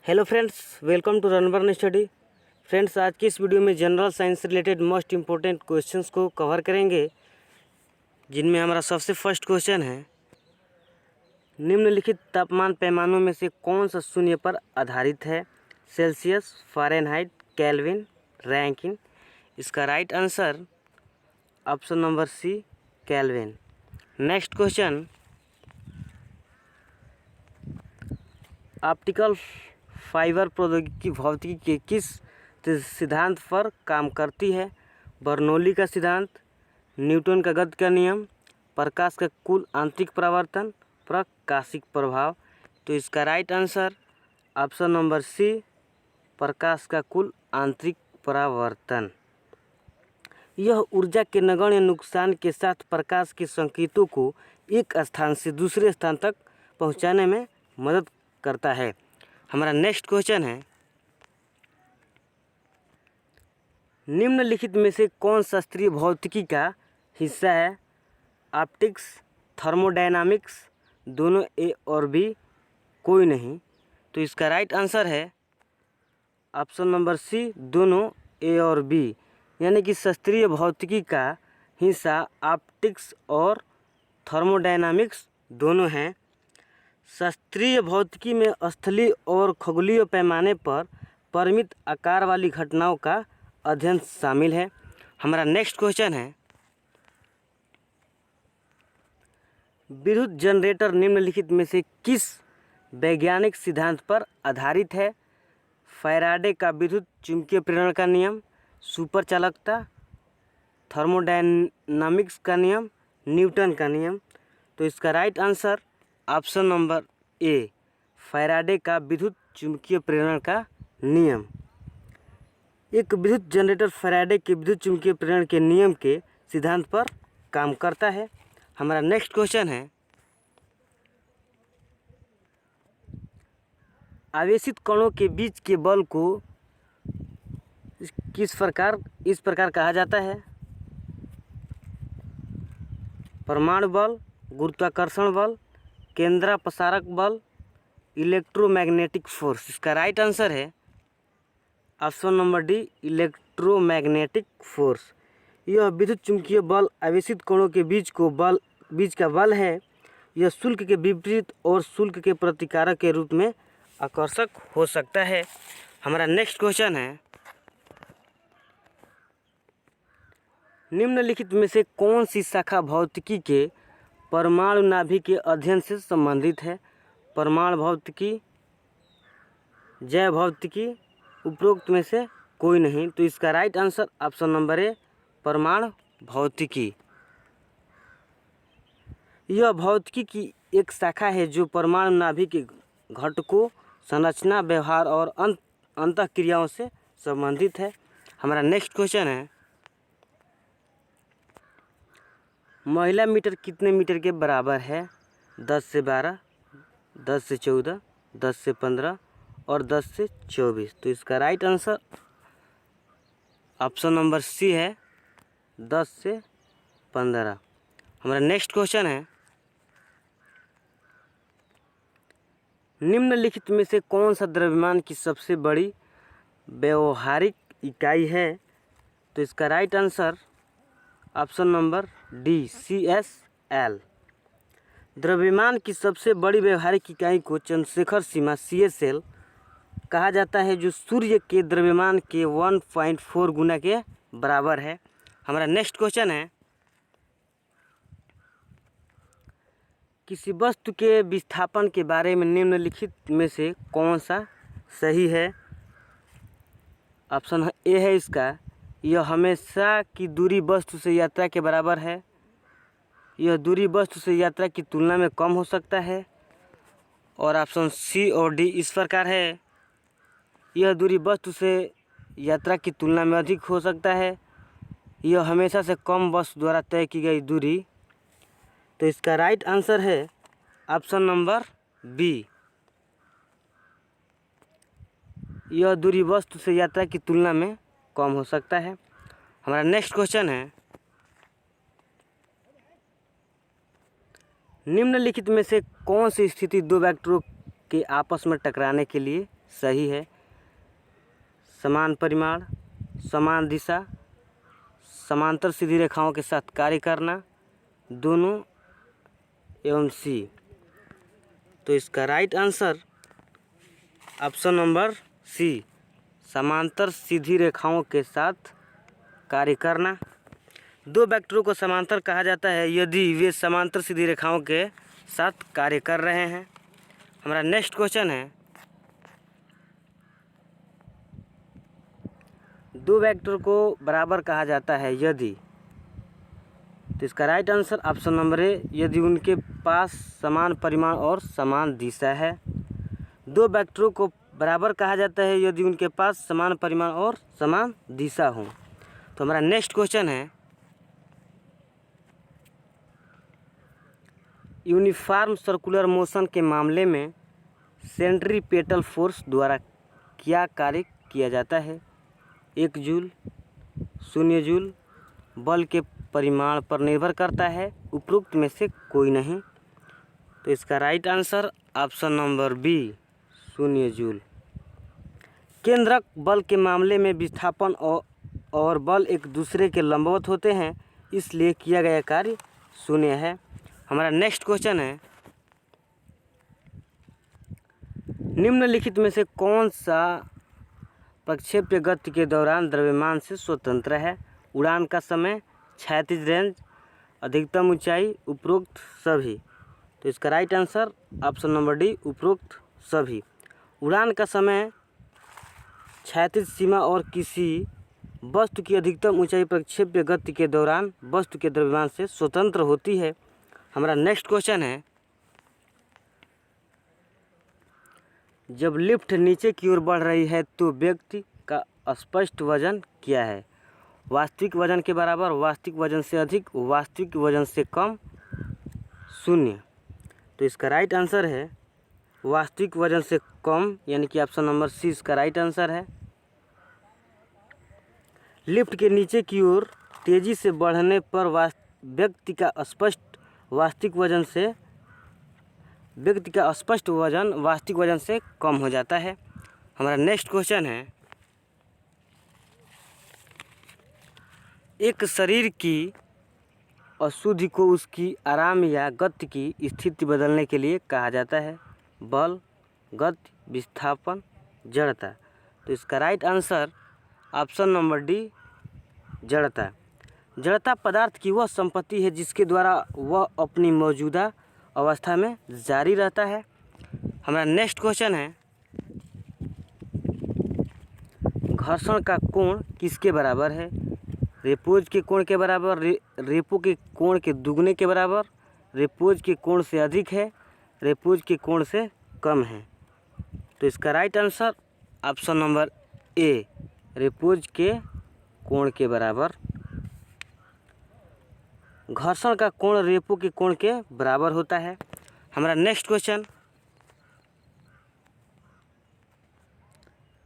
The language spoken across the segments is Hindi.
Hello friends, welcome to Runburn study. Friends, आज की इस वीडियो में जनरल साइंस से रिलेटेड मोस्ट इम्पोर्टेंट क्वेश्चंस को कवर करेंगे, जिनमें हमारा सबसे फर्स्ट क्वेश्चन है, निम्नलिखित तापमान पैमानों में से कौन सा शून्य पर आधारित है? Celsius, Fahrenheit, Kelvin, Rankine. इसका right answer option number C, Kelvin. Next question, optical fibre प्रौद्योगिकी भौतिकी के किस सिद्धांत पर काम करती है? बर्नौली का सिद्धांत, न्यूटन का गति का नियम, प्रकाश का कुल आंतरिक परावर्तन, प्रकाशिक प्रभाव। तो इसका right answer option number C, प्रकाश का कुल आंतरिक परावर्तन। यह ऊर्जा के नगण्य नुकसान के साथ प्रकाश के संकेतों को एक स्थान से दूसरे स्थान तक पहुंचाने में मदद करता है। हमारा नेक्स्ट क्वेश्चन है, निम्नलिखित में से कौन शास्त्रीय भौतिकी का हिस्सा है? ऑप्टिक्स, थर्मोडायनामिक्स, दोनों ए और बी, कोई नहीं। तो इसका राइट आंसर है ऑप्शन नंबर सी, दोनों ए और बी। यानी कि शास्त्रीय भौतिकी का हिस्सा ऑप्टिक्स और थर्मोडायनामिक्स दोनों हैं। शास्त्रीय भौतिकी में स्थलीय और खगोलीय पैमाने पर परिमित आकार वाली घटनाओं का अध्ययन शामिल है। हमारा नेक्स्ट क्वेश्चन है, विद्युत जनरेटर निम्नलिखित में से किस वैज्ञानिक सिद्धांत पर आधारित है? फैराडे का विद्युत चुंबकीय प्रेरण का नियम, सुपर चालकता, थर्मोडायनामिक्स का नियम, न्यूटन का नियम। तो इसका right answer option number A, Faraday का विद्युत चुंबकीय प्रेरण का नियम। एक विद्युत जनरेटर फैराडे के विद्युत चुंबकीय प्रेरण के नियम के सिद्धांत पर काम करता है। हमारा नेक्स्ट क्वेश्चन है, आवेशित कणों के बीच के बल को इस प्रकार कहा जाता है? परमाणु बल, गुरुत्वाकर्षण बल, केंद्रापसारक बल, इलेक्ट्रोमैग्नेटिक फोर्स। इसका राइट आंसर है option number D, electromagnetic force. यह विद्युत चुंबकीय बल आवेशित कणों के बीच का बल है। यह शुल्क के विपरीत और शुल्क के प्रतिकारक के रूप में आकर्षक हो सकता है। हमारा नेक्स्ट क्वेश्चन है, निम्नलिखित में से कौन सी शाखा भौतिकी के परमाणु नाभि के अध्ययन से संबंधित है? परमाणु भौतिकी, जैव भौतिकी, उपरोक्त में से कोई नहीं। तो इसका right answer option number A, परमाणु भौतिकी। यह भौतिकी की एक शाखा है जो परमाणु नाभि के घटकों, संरचना, व्यवहार और अंतःक्रियाओं से संबंधित है। हमारा नेक्स्ट क्वेश्चन है, महिला मीटर कितने मीटर के बराबर है? 10 से 12, 10 से 14, 10 से 15 और 10 से 24। तो इसका right answer option number C है, 10 से 15। हमारा नेक्स्ट क्वेश्चन है, निम्नलिखित में से कौन सा द्रव्यमान की सबसे बड़ी व्यवहारिक इकाई है? तो इसका right answer option number D, CSL। द्रव्यमान की सबसे बड़ी व्यवहारिक इकाई को चंद्रशेखर सीमा CSL कहा जाता है, जो सूर्य के द्रव्यमान के 1.4 गुना के बराबर है। हमारा नेक्स्ट क्वेश्चन है, किसी वस्तु के विस्थापन के बारे में निम्नलिखित में से कौन सा सही है? ऑप्शन ए है इसका, यह हमेशा की दूरी वस्तु से यात्रा के बराबर है। यह दूरी वस्तु से यात्रा की तुलना में कम हो सकता है। और ऑप्शन सी और डी इस प्रकार है, यह दूरी वस्तु से यात्रा की तुलना में अधिक हो सकता है। यह हमेशा से कम वस्तु द्वारा तय की गई दूरी। तो इसका राइट आंसर है ऑप्शन नंबर बी, यह दूरी वस्तु से यात्रा की तुलना में कम हो सकता है। हमारा नेक्स्ट क्वेश्चन है, निम्नलिखित में से कौन सी स्थिति दो वेक्टरों के आपस में टकराने के लिए सही है। समान परिमाण, समान दिशा, समांतर सीधी रेखाओं के साथ कार्य करना, दोनों एवं सी। तो इसका right answer option number C, समांतर सीधी रेखाओं के साथ कार्य करना। दो वेक्टरों को समांतर कहा जाता है यदि वे समांतर सीधी रेखाओं के साथ कार्य कर रहे हैं। हमारा नेक्स्ट क्वेश्चन है, दो वेक्टर को बराबर कहा जाता है यदि। तो इसका right answer option number A, यदि उनके पास समान परिमाण और समान दिशा है। दो वेक्टरों को बराबर कहा जाता है यदि उनके पास समान परिमाण और समान दिशा हो। तो हमारा नेक्स्ट क्वेश्चन है, यूनिफॉर्म सर्कुलर मोशन के मामले में सेंट्रीपेटल फोर्स द्वारा क्या कार्य किया जाता है? 1 जूल, 0 जूल। बल के परिमाण पर निर्भर करता है, उपरोक्त में से कोई नहीं। तो इसका right answer option number B, 0 joule. केंद्रक बल के मामले में विस्थापन और बल एक दूसरे के लंबवत होते हैं, इसलिए किया गया कार्य 0 है। हमारा नेक्स्ट क्वेश्चन है, निम्नलिखित में से कौन सा प्रक्षेप्य गति के दौरान द्रव्यमान से स्वतंत्र है? उड़ान का समय, क्षैतिज रेंज, अधिकतम ऊंचाई, उपरोक्त सभी। तो इसका right answer option number D, उपरोक्त सभी। उड़ान का समय क्षैतिज सीमा और किसी वस्तु की अधिकतम ऊंचाई प्रक्षेप्य गति के दौरान वस्तु के द्रव्यमान से स्वतंत्र होती है। हमारा नेक्स्ट क्वेश्चन है, जब लिफ्ट नीचे की ओर बढ़ रही है तो व्यक्ति का स्पष्ट वजन क्या है? वास्तविक वजन के बराबर, वास्तविक वजन से अधिक, वास्तविक वजन से कम, 0। तो इसका राइट आंसर है वास्तविक वजन से कम, यानी कि ऑप्शन नंबर सी इसका राइट आंसर है। लिफ्ट के नीचे की ओर तेजी से बढ़ने पर व्यक्ति का स्पष्ट वजन वास्तविक वजन से कम हो जाता है। हमारा नेक्स्ट क्वेश्चन है, एक शरीर की अशुद्धि को उसकी आराम या गति की स्थिति बदलने के लिए कहा जाता है? बल, गति, विस्थापन, जड़ता। तो इसका right answer option number D, जड़ता। जड़ता पदार्थ की वह संपत्ति है जिसके द्वारा वह अपनी मौजूदा अवस्था में जारी रहता है। हमारा नेक्स्ट क्वेश्चन है, घर्षण का कोण किसके बराबर है? रेपोज के कोण के बराबर, रेपो के कोण के दुगने के बराबर, रेपोज के कोण से अधिक है, रेपोज के कोण से कम है। तो इसका right answer option number A, repos के कोण के बराबर। घर्षण का कोण रेपो के कोण के बराबर होता है। हमारा नेक्स्ट क्वेश्चन,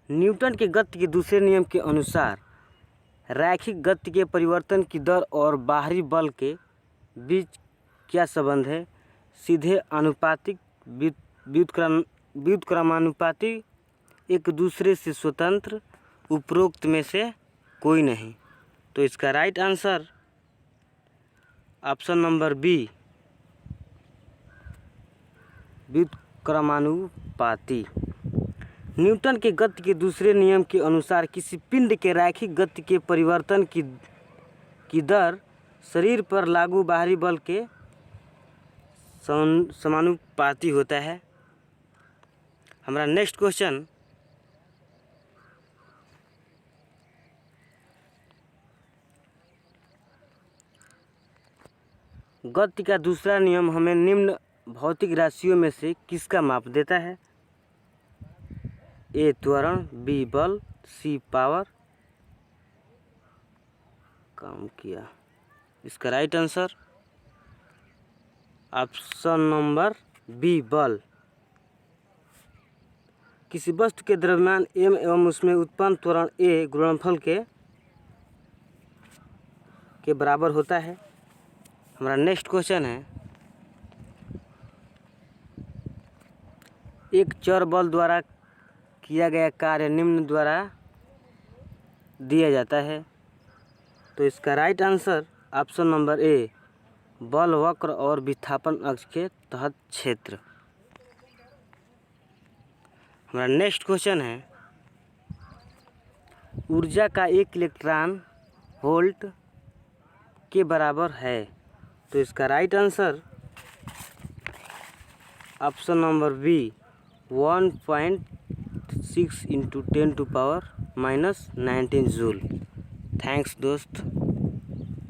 न्यूटन के गति के दूसरे नियम के अनुसार रैखिक गति के परिवर्तन की दर और बाहरी बल के बीच क्या संबंध है? सीधे आनुपातिक, व्युत्क्रमानुपाती, एक दूसरे से स्वतंत्र, उपरोक्त में से कोई नहीं। तो इसका right answer option number B, व्युत्क्रमानुपाती। न्यूटन के गति के दूसरे नियम के अनुसार किसी पिंड के रैखिक गति के परिवर्तन की दर शरीर पर लागू बाहरी बल के समानुपाती होता है। हमारा नेक्स्ट क्वेश्चन, गति का दूसरा नियम हमें निम्न भौतिक राशियों में से किसका माप देता है? ए त्वरण, बी बल, सी पावर। काम किया। इसका right answer option number B, बल। किसी वस्तु के द्रव्यमान m एवं उसमें उत्पन्न त्वरण a गुणनफल के बराबर होता है। हमारा नेक्स्ट क्वेश्चन है, एक चर बल द्वारा किया गया कार्य निम्न द्वारा दिया जाता है। तो इसका right answer option number A, बल वक्र और विस्थापन अक्ष के तहत क्षेत्र। हमारा नेक्स्ट क्वेश्चन है, ऊर्जा का एक इलेक्ट्रॉन वोल्ट के बराबर है। तो इसका right answer option number B, 1.6 × 10⁻⁻19 joule. Thanks दोस्त।